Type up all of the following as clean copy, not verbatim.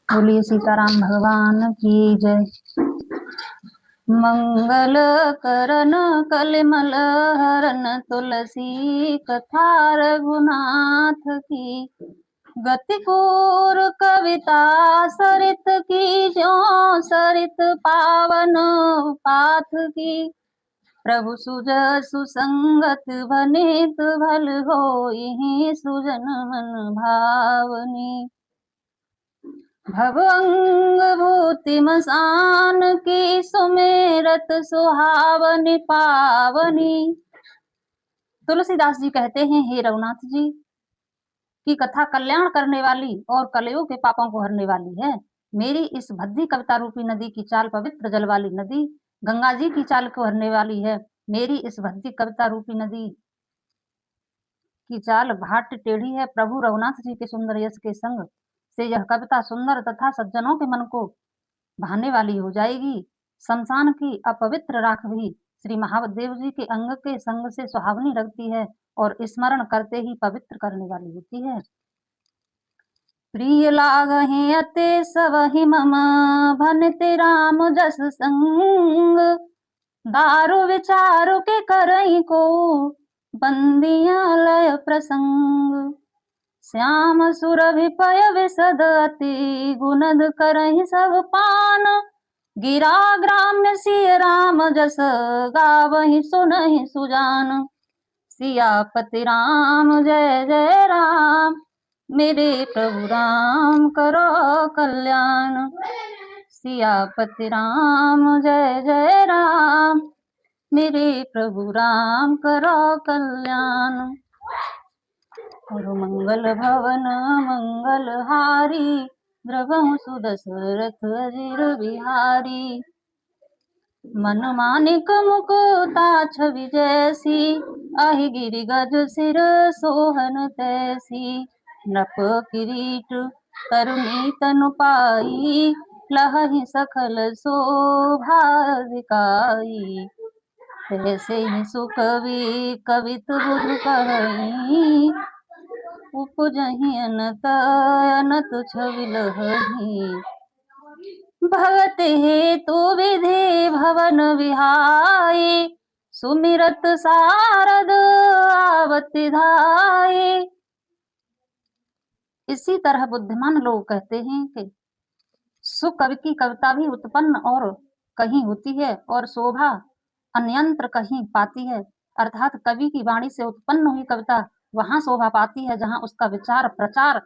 बोलिए सीताराम भगवान की जय। मंगल करन कलिमल हरन तुलसी कथा रघुनाथ की। गति कूर कविता सरित की ज्यों सरित पावन पाथ की। प्रभु सुजसु संगत भनित भल होई सुजन मन भावनी। भवंग भूति मसान की सुमेरत सुहावनी पावनी। तुलसीदास जी कहते हैं, हे रघुनाथ जी की कथा कल्याण करने वाली और कलयुग के पापों को हरने वाली है। मेरी इस भद्दी कविता रूपी नदी की चाल पवित्र जल वाली नदी गंगा जी की चाल को हरने वाली है। मेरी इस भद्दी कविता रूपी नदी की चाल भाट टेढ़ी है। प्रभु रघुनाथ जी के सुंदर यश के संग से यह कविता सुंदर तथा सज्जनों के मन को भाने वाली हो जाएगी। शमशान की अपवित्र राख भी श्री महादेव जी के अंग के संग से सुहावनी लगती है और स्मरण करते ही पवित्र करने वाली होती है। प्रिय लागहि अति सबहि मम भनति राम जस संग। दारु विचारु के करई को बंदिया लय प्रसंग। श्याम सुरभि पय विशद अति गुणद करहि सब पान। गिरा ग्राम्य सिय राम जस गावहि सुनहि सुजान। सियापति राम जय जय राम मेरे प्रभु राम करो कल्याण। सियापति राम जय जय राम मेरे प्रभु राम करो कल्याण। और मंगल भवन मंगल हारी द्रवहु सुदशरथ अजिर बिहारी। मन मानिक मुकुता छवि जैसी अहि गिरि गज सिर सोहन तैसी। नप किरीट तरुणी तनु पाई लहहि सकल शोभा दिखाई। तैसे ही सुकवि कवित बुध कहई उपजहि अनत अनत छवि लहही। भगत हेतु विधि भवन विहाई सुमिरत सारद आवति धाई। इसी तरह बुद्धिमान लोग कहते हैं कि सुकवि की कविता भी उत्पन्न और कहीं होती है और शोभा अन्यंत्र कहीं पाती है। अर्थात कवि की वाणी से उत्पन्न हुई कविता वहां शोभा पाती है जहां उसका विचार प्रचार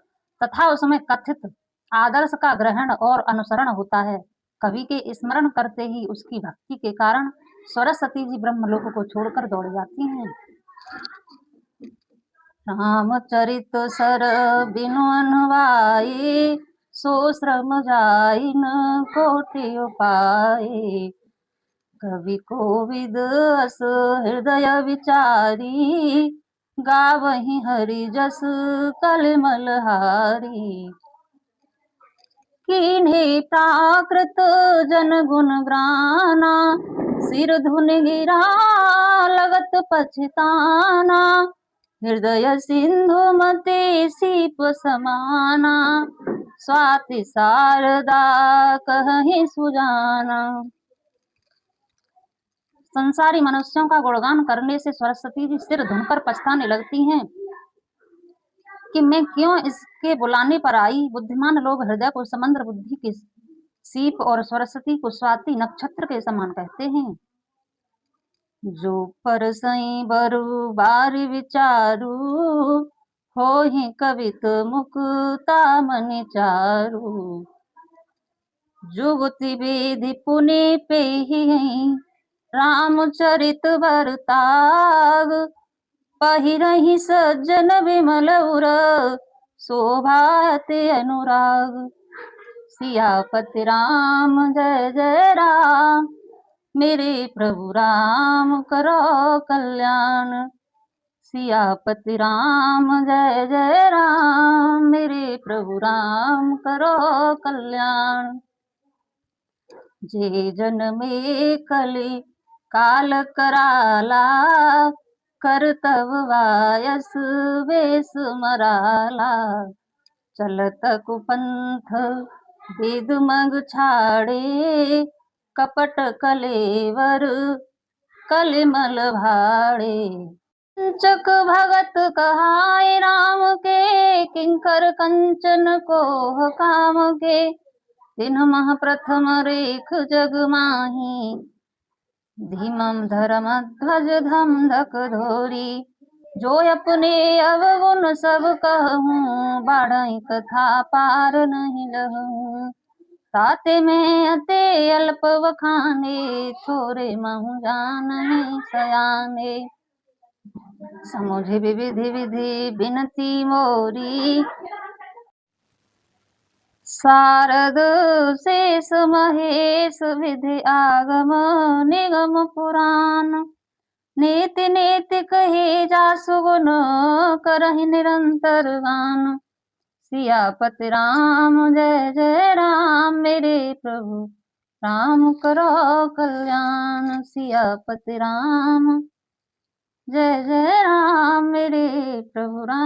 तथा उसमें कथित आदर्श का ग्रहण और अनुसरण होता है। कवि के स्मरण करते ही उसकी भक्ति के कारण सरस्वती जी ब्रह्मलोक को छोड़कर दौड़ जाती हैं। रामचरित सर बिनु अनुवाई सो श्रम जाई न कोटि उपाय। कवि कोविद अस हृदय विचारी गावहि हरि जस कलिमल हारी। कीन्हे प्राकृत जन गुण ग्राना सिर धुन गिरा लगत पछताना। हृदय सिंधु मते सीप समाना स्वाति शारदा कहि सुजाना। संसारी मनुष्यों का गुणगान करने से सरस्वती जी सिर धुनकर पछताने लगती हैं कि मैं क्यों इसके बुलाने पर आई। बुद्धिमान लोग हृदय को समंद्र बुद्धि के सीप और सरस्वती को स्वाति नक्षत्र के समान कहते हैं। जो परसई बरु बारी विचारू होहि कवित मुक्ता मनि चारू। जुगति विधि पुनि पेहि रामचरित बरताग। पहिरहि सज्जन विमल उर शोभाते अनुराग। सियापति राम जय जय राम मेरे प्रभु राम करो कल्याण। सियापति राम जय जय राम मेरे प्रभु राम करो कल्याण। जे जन में कली काल कराला करतव वायस वेश मराला। चलत कुपंथ वेद मग छाड़े कपट कलेवर कलिमल भाड़े। चक भगत कहाय राम के किंकर कंचन कोह काम के। तिन्ह मह प्रथम रेख जग माही धीमम धर्म ध्वज धम धक धोरी। जो अपने अवगुण सब कहूँ बाढ़ई कथा पार नहीं लहूँ। ताते में अते अल्प बखाने थोरे महु जानहि सयाने। समुझि विविधि विधि बिनती मोरी शारद शेष महेश विधि आगम निगम पुराण। नीति नीति कही जासु गुण करहि निरंतर गान। सियापति राम जय जय राम मेरे प्रभु राम करो कल्याण। सियापति राम जय जय राम मेरे प्रभु राम।